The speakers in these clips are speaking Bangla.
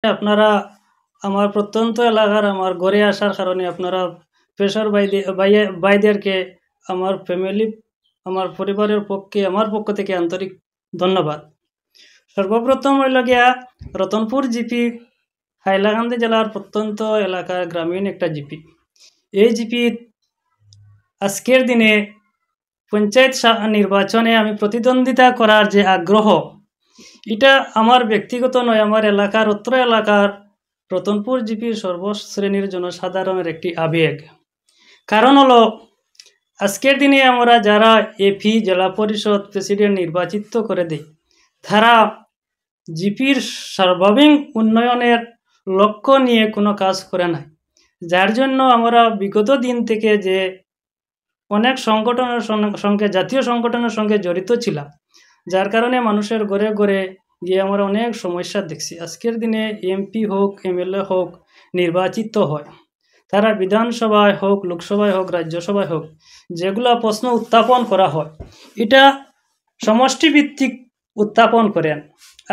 আপনারা আমার প্রত্যন্ত এলাকার আমার ঘরে আসার কারণে আপনারা পেশার ভাইদেরকে আমার ফ্যামিলি আমার পরিবারের পক্ষে আমার পক্ষ থেকে আন্তরিক ধন্যবাদ। সর্বপ্রথম হইল গিয়া রতনপুর জিপি হাইলাকান্দি জেলার প্রত্যন্ত এলাকার গ্রামীণ একটা জিপি। এই জিপি আজকের দিনে পঞ্চায়েত নির্বাচনে আমি প্রতিদ্বন্দ্বিতা করার যে আগ্রহ, এটা আমার ব্যক্তিগত নয়, আমার এলাকার অত্র এলাকার রতনপুর জিপির সর্বশ্রেণীর জনসাধারণের একটি আবেগ। কারণ হলো আজকের দিনে আমরা যারা এপি জেলা পরিষদ প্রেসিডেন্ট নির্বাচিত করে দিই, তারা জিপির সার্বাঙ্গীন উন্নয়নের লক্ষ্য নিয়ে কোনো কাজ করে নাই। যার জন্য আমরা বিগত দিন থেকে যে অনেক সংগঠনের সঙ্গে জাতীয় সংগঠনের সঙ্গে জড়িত ছিলাম, যার কারণে মানুষের ঘরে ঘরে গিয়ে আমরা অনেক সমস্যা দেখছি। আজকের দিনে এমপি হোক এমএলএ হোক নির্বাচিত হয়, তারা বিধানসভায় হোক লোকসভায় হোক রাজ্যসভায় হোক যেগুলা প্রশ্ন উত্থাপন করা হয়, এটা সমষ্টিভিত্তিক উত্থাপন করেন।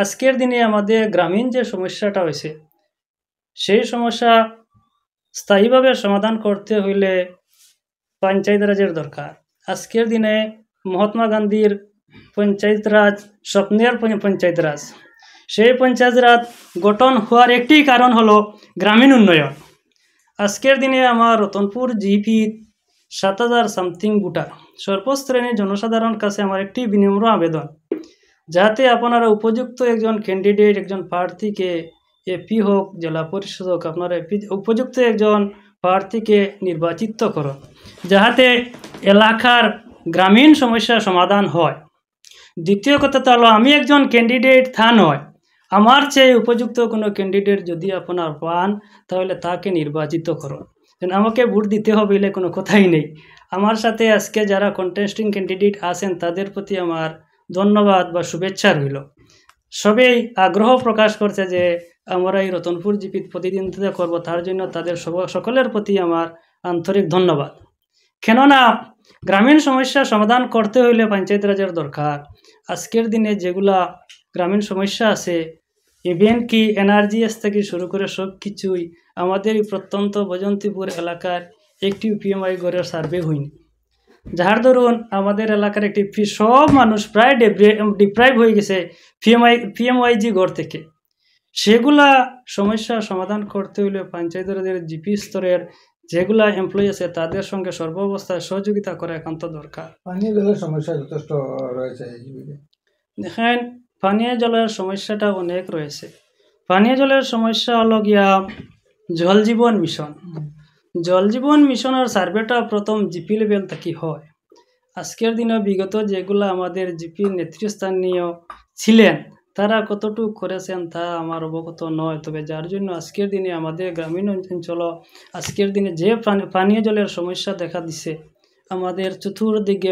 আজকের দিনে আমাদের গ্রামীণ যে সমস্যাটা হয়েছে, সেই সমস্যা স্থায়ীভাবে সমাধান করতে হইলে পঞ্চায়েত রাজের দরকার। আজকের দিনে মহাত্মা গান্ধীর পঞ্চায়েত রাজ স্বপ্নের পঞ্চায়েত রাজ, সেই পঞ্চায়েত রাজ গঠন হওয়ার একটি কারণ হলো গ্রামীণ উন্নয়ন। আজকের দিনে আমার রতনপুর জিপি 7,000 সামথিং ভোটার, সর্বশ্রেণীর জনসাধারণ কাছে আমার একটি বিনম্র আবেদন, যাতে আপনারা উপযুক্ত একজন ক্যান্ডিডেট একজন প্রার্থীকে এপি হোক জেলা পরিষদ হোক আপনারা উপযুক্ত একজন প্রার্থীকে নির্বাচিত করুন, যাহাতে এলাকার গ্রামীণ সমস্যার সমাধান হয়। দ্বিতীয় কথা হলো আমি একজন ক্যান্ডিডেট তা নয়, আমার চেয়ে উপযুক্ত কোনো ক্যান্ডিডেট যদি আপনার পান তাহলে তাকে নির্বাচিত করুন। আমাকে ভোট দিতে হবে বলে কোনো কথাই নেই। আমার সাথে আজকে যারা কন্টেস্টিং ক্যান্ডিডেট আছেন তাদের প্রতি আমার ধন্যবাদ বা শুভেচ্ছা রইল। সবেই আগ্রহ প্রকাশ করছে যে আমরা এই রতনপুর জিপিত প্রতিদ্বন্দ্বিতা করব, তার জন্য তাদের সকলের প্রতি আমার আন্তরিক ধন্যবাদ। কেননা গ্রামীণ সমস্যা সমাধান করতে হইলে পঞ্চায়েত রাজের দরকার। আজকের দিনে যেগুলা গ্রামীণ সমস্যা আছে, ইভেন কি এনআরজিএস থেকে শুরু করে সব কিছুই আমাদের এই প্রত্যন্ত বৈজয়ন্তীপুর এলাকার একটি পিএমআই ঘরের সার্ভে হয়নি, যার দরুন আমাদের এলাকার একটি সব মানুষ প্রায় ডিপ্রাইভ হয়ে গেছে পিএমআইজি ঘর থেকে। সেগুলা সমস্যা সমাধান করতে হইলে পঞ্চায়েত রাজের জিপি স্তরের যেগুলা এমপ্লয়ি আছে তাদের সঙ্গে সর্বাবস্থায় সহযোগিতা করা একান্ত দরকার। পানীয় জলের সমস্যা যথেষ্ট রয়েছে। দেখেন, পানীয় জলের সমস্যাটা অনেক রয়েছে। পানীয় জলের সমস্যা হলো গিয়া জল জীবন মিশন। জল জীবন মিশনের সার্ভেটা প্রথম জিপি লেভেল থেকে হয়। আজকের দিনে বিগত যেগুলো আমাদের জিপির নেতৃস্থানীয় ছিলেন তারা কতটুকু করেছেন তা আমার অবগত নয়, তবে যার জন্য আজকের দিনে আমাদের গ্রামীণ অঞ্চল আজকের দিনে যে পানীয় জলের সমস্যা দেখা দিছে, আমাদের চতুর্দিকে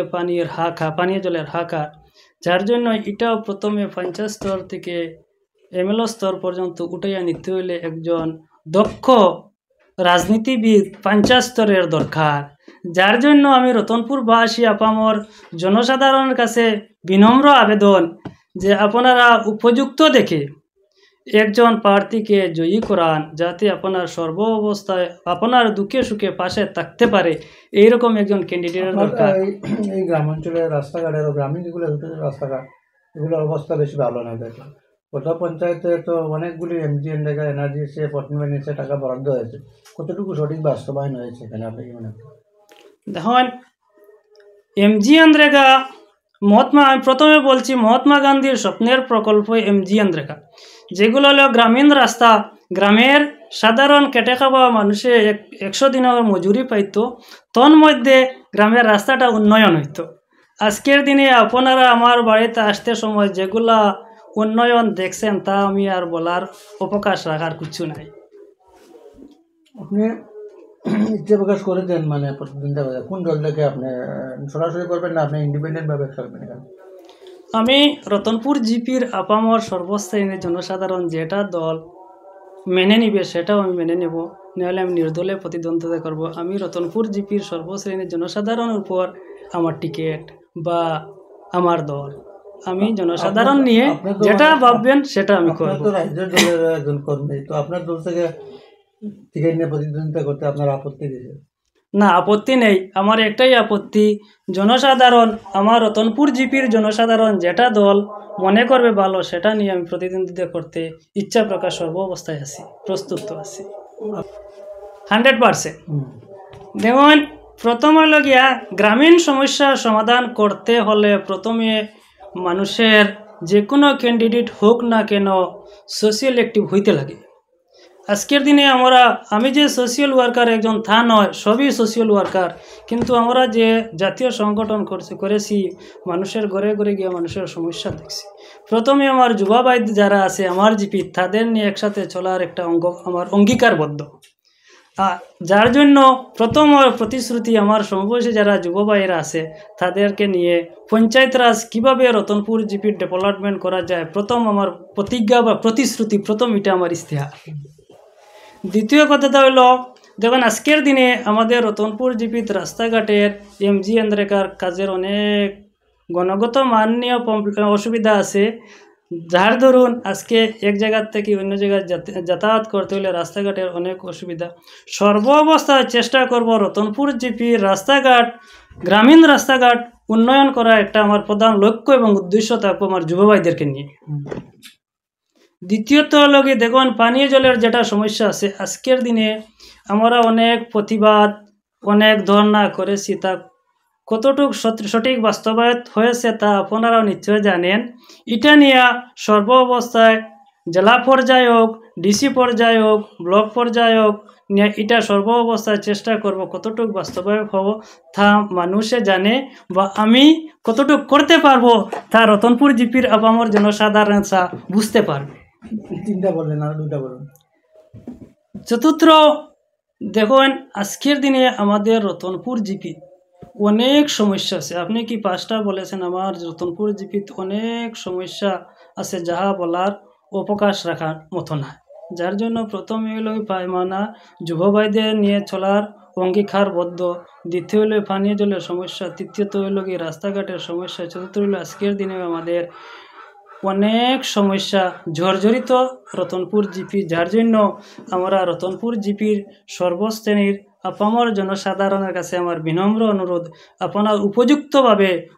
পানীয় জলের হাহাকার, যার জন্য এটাও প্রথমে পঞ্চায়েত স্তর থেকে এমএলএ স্তর পর্যন্ত উঠাইয়া নিতে হইলে একজন দক্ষ রাজনীতিবিদ পঞ্চায়েত স্তরের দরকার। যার জন্য আমি রতনপুরবাসী আপামর জনসাধারণের কাছে বিনম্র আবেদন যে আপনারা উপযুক্ত দেখে একজন প্রার্থীকে জয়ী করান, যাতে আপনার সর্ব অবস্থায় আপনার দুঃখে সুখে পাশে থাকতে পারে, এইরকম একজন ক্যান্ডিডেটের দরকার। এই গ্রামাঞ্চলের রাস্তাঘাটের গ্রামীণ যেগুলো রাস্তাঘাট এগুলোর অবস্থা বেশি ভালো না। দেখলাম কোথাও পঞ্চায়েতে তো অনেকগুলি এমজিএন জায়গা এনআরজিএসে নিচে টাকা বরাদ্দ হয়েছে, কতটুকু সঠিক বাস্তবায়ন হয়েছে এখানে আপনি কি মনে করেন? দেখুন, এমজিএন রেগা আমি প্রথমে বলছি মহাত্মা গান্ধীর স্বপ্নের প্রকল্প এমজিএন রেগা, যেগুলো হলো গ্রামীণ রাস্তা, গ্রামের সাধারণ কেটে খাওয়া মানুষে 100 দিনের মজুরি পাইতো, তন্মধ্যে গ্রামের রাস্তাটা উন্নয়ন হইতো। আজকের দিনে আপনারা আমার বাড়িতে আসতে সময় যেগুলা উন্নয়ন দেখছেন তা আমি আর বলার অবকাশ রাখার কিছু নাই। আপনি ইচ্ছে প্রকাশ করেছেন মানে প্রতিদ্বন্দ্বিতা করে কোন দল থেকে আপনি সরাসরি করবেন না আপনি ইন্ডিপেন্ডেন্টভাবে চলবেন? আমি রতনপুর জিপির আপামর সর্বশ্রেণীর জনসাধারণ যেটা দল মেনে নিবে সেটাও আমি মেনে নেব, নাহলে আমি নির্দলে প্রতিদ্বন্দ্বিতা করব। আমি রতনপুর জিপির সর্বশ্রেণীর জনসাধারণের উপর আমার টিকিট বা আমার দল আমি জনসাধারণ নিয়ে আপনি তো যেটা ভাববেন সেটা আমি আপনার করব। তো রাজ্যের দলের একজন কর্মী, তো আপনার দল থেকে টিকিট নিয়ে প্রতিদ্বন্দ্বিতা করতে আপনার আপত্তি দিয়েছে? না, আপত্তি নেই। আমার একটাই আপত্তি, জনসাধারণ, আমার রতনপুর জিপির জনসাধারণ যেটা দল মনে করবে ভালো সেটা নিয়ে আমি প্রতিদ্বন্দ্বিতা করতে ইচ্ছা প্রকাশ সর্ব অবস্থায় আছি, প্রস্তুত তো আছি 100%। হুম। দেখুন, প্রথম হলো গিয়া গ্রামীণ সমস্যার সমাধান করতে হলে প্রথমে মানুষের যে কোনো ক্যান্ডিডেট হোক না কেন সোশিয়াল অ্যাক্টিভ হইতে লাগে। আজকের দিনে আমি যে সোশিয়াল ওয়ার্কার একজন তা নয়, সবই সোশিয়াল ওয়ার্কার, কিন্তু আমরা যে জাতীয় সংগঠন করেছি মানুষের ঘরে ঘরে গিয়ে মানুষের সমস্যা দেখছি। প্রথমে আমার যুবা ভাই যারা আছে আমার জিপি, তাদের নিয়ে একসাথে চলার একটা আমার অঙ্গীকারবদ্ধ। যার জন্য প্রথম প্রতিশ্রুতি আমার সমবয়সী যারা যুব ভাইয়েরা আছে তাদেরকে নিয়ে পঞ্চায়েত রাজ কীভাবে রতনপুর জিপির ডেভেলপমেন্ট করা যায়, প্রথম আমার প্রতিজ্ঞা বা প্রতিশ্রুতি, প্রথম এটা আমার ইস্তেহার। দ্বিতীয় কথাটা হলো, দেখুন আজকের দিনে আমাদের রতনপুর জিপিত রাস্তাঘাটের এমজি এন্দ্রেকার কাজের অনেক গুণগত মান নিয়ে অসুবিধা আছে, যার দরুন আজকে এক জায়গার থেকে অন্য জায়গায় যাতায়াত করতে হলে রাস্তাঘাটের অনেক অসুবিধা। সর্ব অবস্থায় চেষ্টা করব রতনপুর জিপির রাস্তাঘাট, গ্রামীণ রাস্তাঘাট উন্নয়ন করা একটা আমার প্রধান লক্ষ্য এবং উদ্দেশ্য থাকবো আমার যুব ভাইদেরকে নিয়ে। দ্বিতীয়ত হলো কি, দেখুন পানীয় জলের যেটা সমস্যা আছে, আজকের দিনে আমরা অনেক প্রতিবাদ, অনেক ধর্ণা করেছি, তা কতটুকু সঠিক বাস্তবায়িত হয়েছে তা আপনারাও নিশ্চয় জানেন। এটা নিয়ে সর্ব অবস্থায় জেলা পর্যায়ে হোক, ডিসি পর্যায়ে হোক, ব্লক পর্যায়ে হোক, নিয়ে এটা সর্ব অবস্থায় চেষ্টা করব কতটুকু বাস্তবায়ন হব তা মানুষে জানে, বা আমি কতটুকু করতে পারবো তা রতনপুর জিপির আপামর জনসাধারণ বুঝতে পারবে। তিনটা বললেন, আর দুটা বলুন। চতুর্থ, দেখুন আজকের দিনে আমাদের রতনপুর জিপি অনেক সমস্যা আছে। আপনি কি 5টা বলেছেন, আমার রতনপুর জিপিতে অনেক সমস্যা আছে যাহা বলার অবকাশ রাখার মতো না। যার জন্য প্রথমে হলো পায়মানা যুব ভাইদের নিয়ে চলার অঙ্গীকারবদ্ধ, দ্বিতীয় হলো পানীয় জলের সমস্যা, তৃতীয়ত হলো কি রাস্তাঘাটের সমস্যা, চতুর্থ হলো আজকের দিনে আমাদের অনেক সমস্যা জর্জরিত রতনপুর জিপি। যার জন্য আমরা রতনপুর জিপির সর্বশ্রেণীর আপামর জনসাধারণের কাছে আমার বিনম্র অনুরোধ, আপনার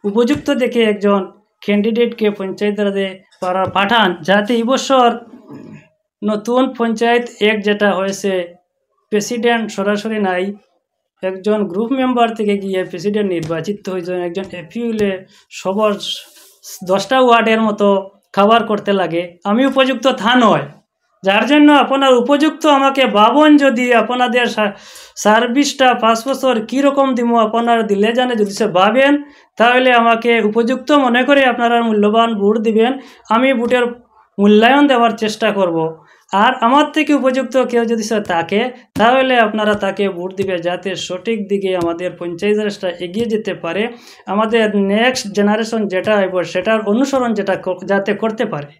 উপযুক্ত দেখে একজন ক্যান্ডিডেটকে পঞ্চায়েত রাজে পাঠান, যাতে এই বছর নতুন পঞ্চায়েত যেটা হয়েছে প্রেসিডেন্ট সরাসরি নাই, একজন গ্রুপ মেম্বার থেকে গিয়ে প্রেসিডেন্ট নির্বাচিত হয়েছেন, একজন এপি হলে সবার 10টা ওয়ার্ডের মতো খাবার করতে লাগে। আমি উপযুক্ত তা নয়, যার জন্য আপনার উপযুক্ত আমাকে ভাবুন, যদি আপনাদের সার্ভিসটা 5 বছর কীরকম দিব আপনারা দিলে জানে, যদি সে ভাবেন তাহলে আমাকে উপযুক্ত মনে করে আপনারা মূল্যবান ভোট দিবেন। আমি ভোটের মূল্যায়ন দেওয়ার চেষ্টা করব, আর আমার থেকে উপযুক্ত কেউ যদি সে থাকে তাহলে আপনারা তাকে ভোট দিবে, যাতে সঠিক দিকে আমাদের পঞ্চায়েত রাজটা এগিয়ে যেতে পারে, আমাদের নেক্সট জেনারেশন যেটা হইব সেটার অনুসরণ যাতে করতে পারে।